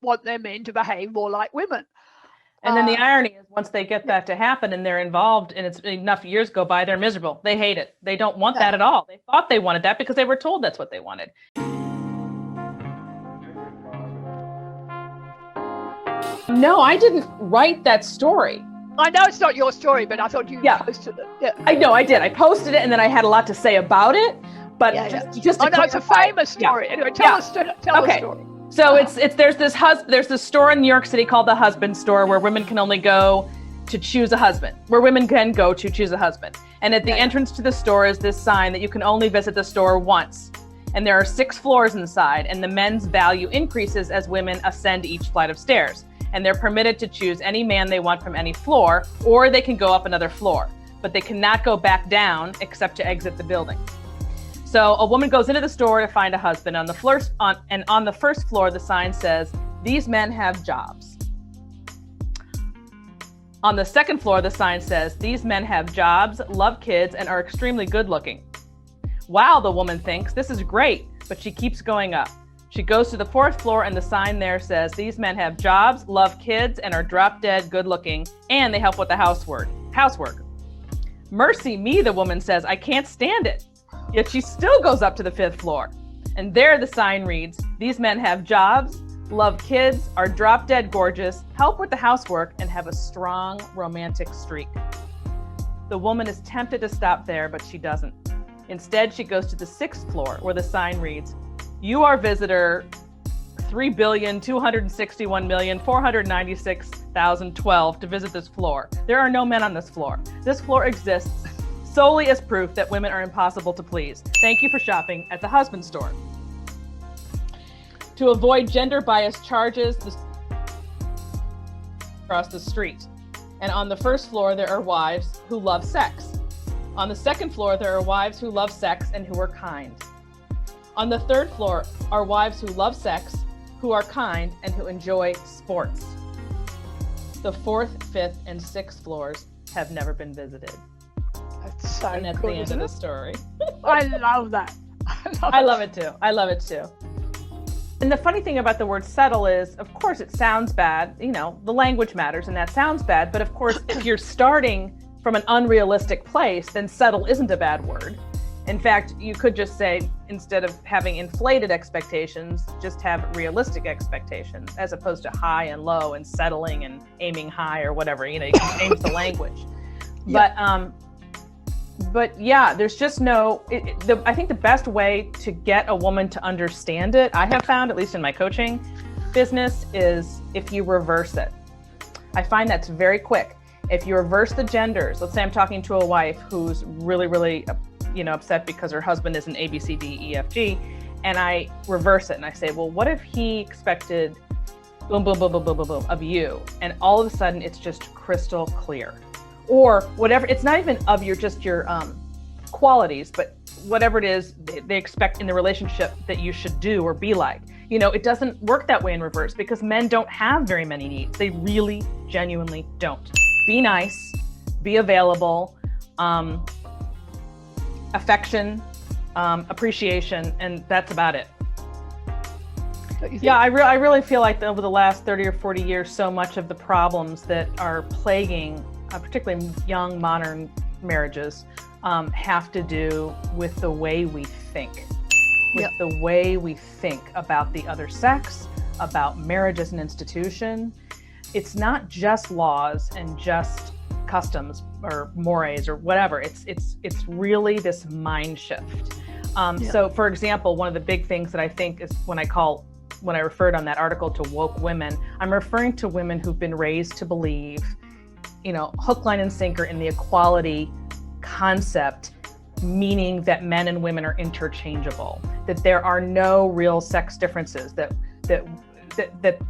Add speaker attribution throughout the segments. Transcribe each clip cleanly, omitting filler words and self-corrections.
Speaker 1: want their men to behave more like women.
Speaker 2: And then the irony is once they get that to happen and they're involved and it's enough years go by, they're miserable. They hate it. They don't want that at all. They thought they wanted that because they were told that's what they wanted. No, I didn't write that story.
Speaker 1: I know it's not your story, but I thought you posted it. Yeah.
Speaker 2: I know I did. I posted it and then I had a lot to say about it. But just to
Speaker 1: it's a famous story. Anyway, tell us the story.
Speaker 2: So there's this store in New York City called the Husband Store where women can only go to choose a husband, And at the entrance to the store is this sign that you can only visit the store once. And there are 6 floors inside, and the men's value increases as women ascend each flight of stairs. And they're permitted to choose any man they want from any floor, or they can go up another floor. But they cannot go back down except to exit the building. So a woman goes into the store to find a husband. On the first floor, the sign says, "These men have jobs." On the second floor, the sign says, "These men have jobs, love kids, and are extremely good looking." Wow, the woman thinks, this is great, but she keeps going up. She goes to the 4th floor and the sign there says, "These men have jobs, love kids, and are drop dead good looking, and they help with the housework. Mercy me, the woman says, I can't stand it. Yet she still goes up to the 5th floor. And there the sign reads, "These men have jobs, love kids, are drop dead gorgeous, help with the housework, and have a strong romantic streak." The woman is tempted to stop there, but she doesn't. Instead, she goes to the 6th floor where the sign reads, "You are visitor 3,261,496,012 to visit this floor. There are no men on this floor. This floor exists solely as proof that women are impossible to please. Thank you for shopping at the Husband Store." To avoid gender-biased charges across the street. And on the 1st floor, there are wives who love sex. On the 2nd floor, there are wives who love sex and who are kind. On the 3rd floor are wives who love sex, who are kind, and who enjoy sports. The 4th, 5th, and 6th floors have never been visited.
Speaker 1: That's so
Speaker 2: and that's
Speaker 1: cool,
Speaker 2: the end of the story.
Speaker 1: I love that.
Speaker 2: I love it too. And the funny thing about the word settle is, of course, it sounds bad. You know, the language matters and that sounds bad. But of course, if you're starting from an unrealistic place, then settle isn't a bad word. In fact, you could just say, instead of having inflated expectations, just have realistic expectations, as opposed to high and low and settling and aiming high or whatever. You know, you can change the language. But yeah, there's just no, I think the best way to get a woman to understand it, I have found, at least in my coaching business, is if you reverse it. I find that's very quick. If you reverse the genders, let's say I'm talking to a wife who's really, really, upset because her husband is an A, B, C, D, E, F, G, and I reverse it and I say, well, what if he expected boom, boom, boom, boom, boom, boom, boom of you? And all of a sudden it's just crystal clear. Or whatever, it's not even of your qualities, but whatever it is they expect in the relationship that you should do or be like. You know, it doesn't work that way in reverse because men don't have very many needs. They really, genuinely don't. Be nice, be available, affection, appreciation, and that's about it. Yeah, I really feel like over the last 30 or 40 years, so much of the problems that are plaguing particularly young modern marriages have to do with the way we think, the way we think about the other sex, about marriage as an institution. It's not just laws and just customs or mores or whatever. It's really this mind shift. So for example, one of the big things that I think is when I referred on that article to woke women, I'm referring to women who've been raised to believe, hook, line, and sinker in the equality concept, meaning that men and women are interchangeable, that there are no real sex differences, that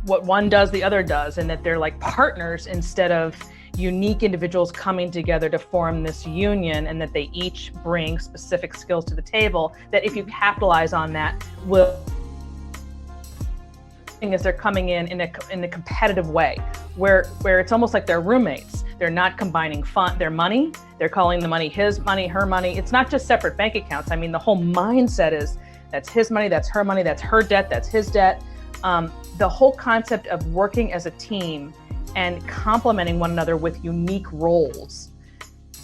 Speaker 2: what one does, the other does, and that they're like partners instead of unique individuals coming together to form this union, and that they each bring specific skills to the table, that if you capitalize on that, as they're coming in a competitive way, where it's almost like they're roommates. They're not combining their money. They're calling the money his money, her money. It's not just separate bank accounts. I mean, the whole mindset is that's his money, that's her money, that's her debt, that's his debt. The whole concept of working as a team and complementing one another with unique roles.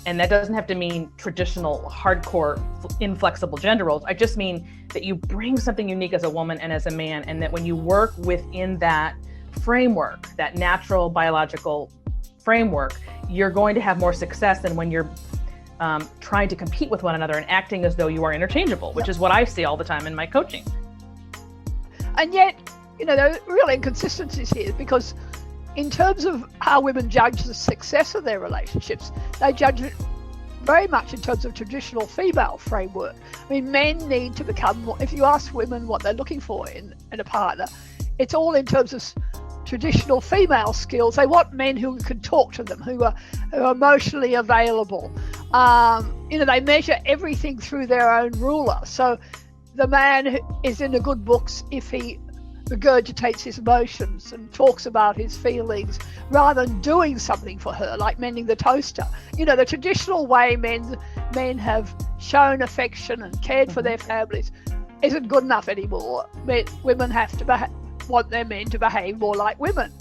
Speaker 2: And that doesn't have to mean traditional, hardcore, inflexible gender roles. I just mean that you bring something unique as a woman and as a man, and that when you work within that framework, that natural biological framework, you're going to have more success than when you're trying to compete with one another and acting as though you are interchangeable, which is what I see all the time in my coaching.
Speaker 1: And yet, there are real inconsistencies here, because in terms of how women judge the success of their relationships, they judge it very much in terms of traditional female framework. I mean, men need to become more, if you ask women what they're looking for in a partner, it's all in terms of traditional female skills. They want men who can talk to them, who are emotionally available. They measure everything through their own ruler. So the man is in the good books if he regurgitates his emotions and talks about his feelings rather than doing something for her, like mending the toaster. The traditional way men have shown affection and cared for their families isn't good enough anymore. Women have to want their men to behave more like women.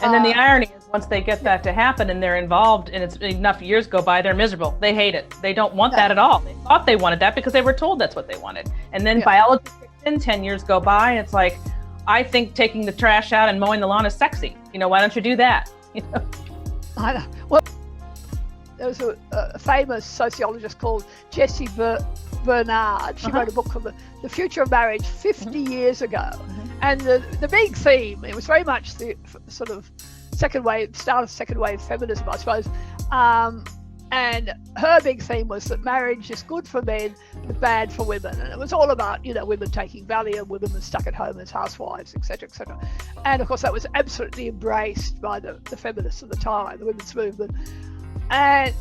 Speaker 2: And then the irony is, once they get that to happen and they're involved and it's enough years go by, they're miserable. They hate it. They don't want that at all. They thought they wanted that because they were told that's what they wanted. And then biology kicks in, 10 years go by, and it's like, I think taking the trash out and mowing the lawn is sexy. Why don't you do that?
Speaker 1: I know. Well, there was a famous sociologist called Jessie Bernard. She wrote a book called The Future of Marriage 50 years ago. And the big theme, it was very much the sort of start of second wave feminism, I suppose. And her big theme was that marriage is good for men, but bad for women. And it was all about, women taking Valium, women were stuck at home as housewives, etc., etc. And of course, that was absolutely embraced by the feminists of the time, the women's movement. And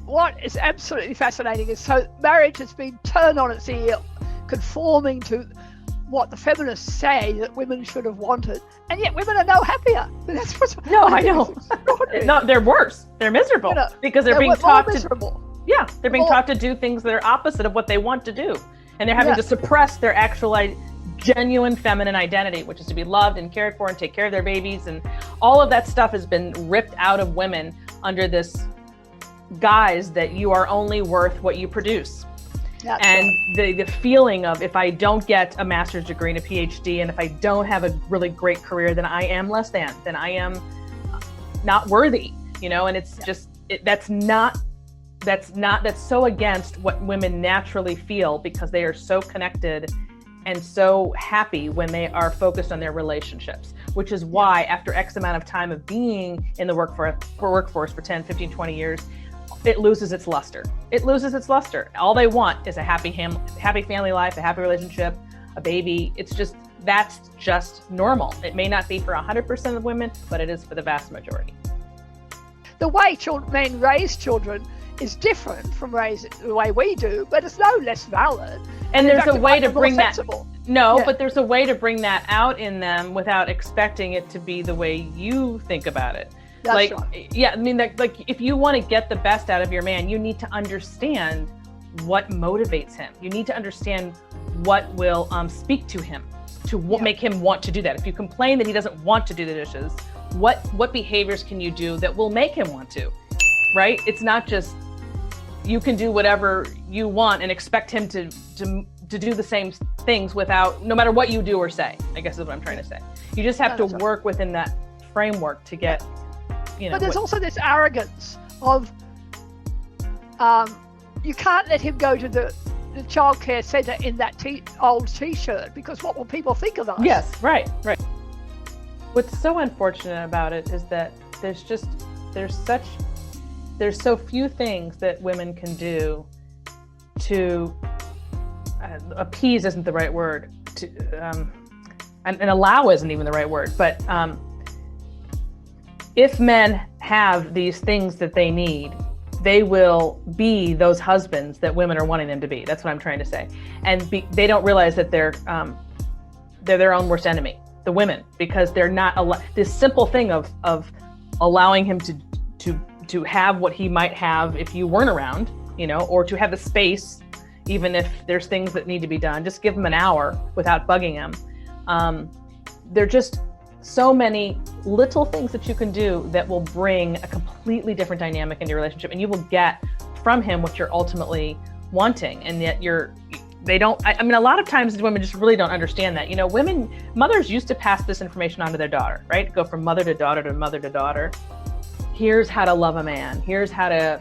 Speaker 1: what is absolutely fascinating is, so marriage has been turned on its ear, conforming to what the feminists say that women should have wanted, and yet women are no happier. That's what's
Speaker 2: I know. No, they're worse. They're miserable because they're being taught to. Yeah, they're being taught to do things that are opposite of what they want to do, and they're having to suppress their actual, genuine feminine identity, which is to be loved and cared for and take care of their babies, and all of that stuff has been ripped out of women under this guise that you are only worth what you produce. And the feeling of, if I don't get a master's degree and a PhD, and if I don't have a really great career, then I am less than I am not worthy, and it's just, that's so against what women naturally feel, because they are so connected and so happy when they are focused on their relationships, which is why after X amount of time of being in the workforce for 10, 15, 20 years, it loses its luster. All they want is a happy family life, a happy relationship, a baby. That's just normal. It may not be for 100% of women, but it is for the vast majority.
Speaker 1: The way men raise children is different from the way we do, but it's no less valid.
Speaker 2: And there's a way to bring that. But there's a way to bring that out in them without expecting it to be the way you think about it.
Speaker 1: That's right.
Speaker 2: If you want to get the best out of your man, you need to understand what motivates him. You need to understand what will speak to him to make him want to do that. If you complain that he doesn't want to do the dishes, what behaviors can you do that will make him want to, right? It's not just you can do whatever you want and expect him to do the same things no matter what you do or say, I guess is what I'm trying to say. You just have to work within that framework to get,
Speaker 1: But there's also this arrogance of, you can't let him go to the childcare centre in that old T-shirt, because what will people think of us?
Speaker 2: Yes, right. What's so unfortunate about it is that there's so few things that women can do to appease isn't the right word, and allow isn't even the right word, but if men have these things that they need, they will be those husbands that women are wanting them to be. That's what I'm trying to say. And they don't realize that they're their own worst enemy, the women, because they're not this simple thing of allowing him to have what he might have if you weren't around, or to have the space, even if there's things that need to be done. Just give him an hour without bugging him. There are just so many little things that you can do that will bring a completely different dynamic into your relationship, and you will get from him what you're ultimately wanting. And yet I mean, a lot of times women just really don't understand that. Mothers used to pass this information on to their daughter, right? Go from mother to daughter to mother to daughter. Here's how to love a man. Here's how to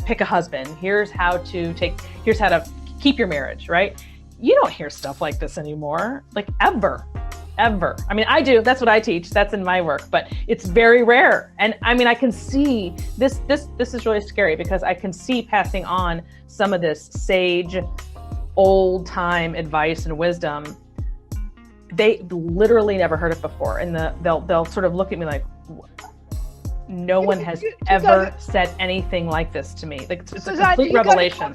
Speaker 2: pick a husband. Here's how to keep your marriage, right? You don't hear stuff like this anymore, like ever. I mean, I do. That's what I teach. That's in my work, but it's very rare. And I mean, I can see this is really scary, because I can see passing on some of this sage, old time advice and wisdom. They literally never heard it before. And they'll sort of look at me like, no one has ever said anything like this to me. Like, it's a complete revelation.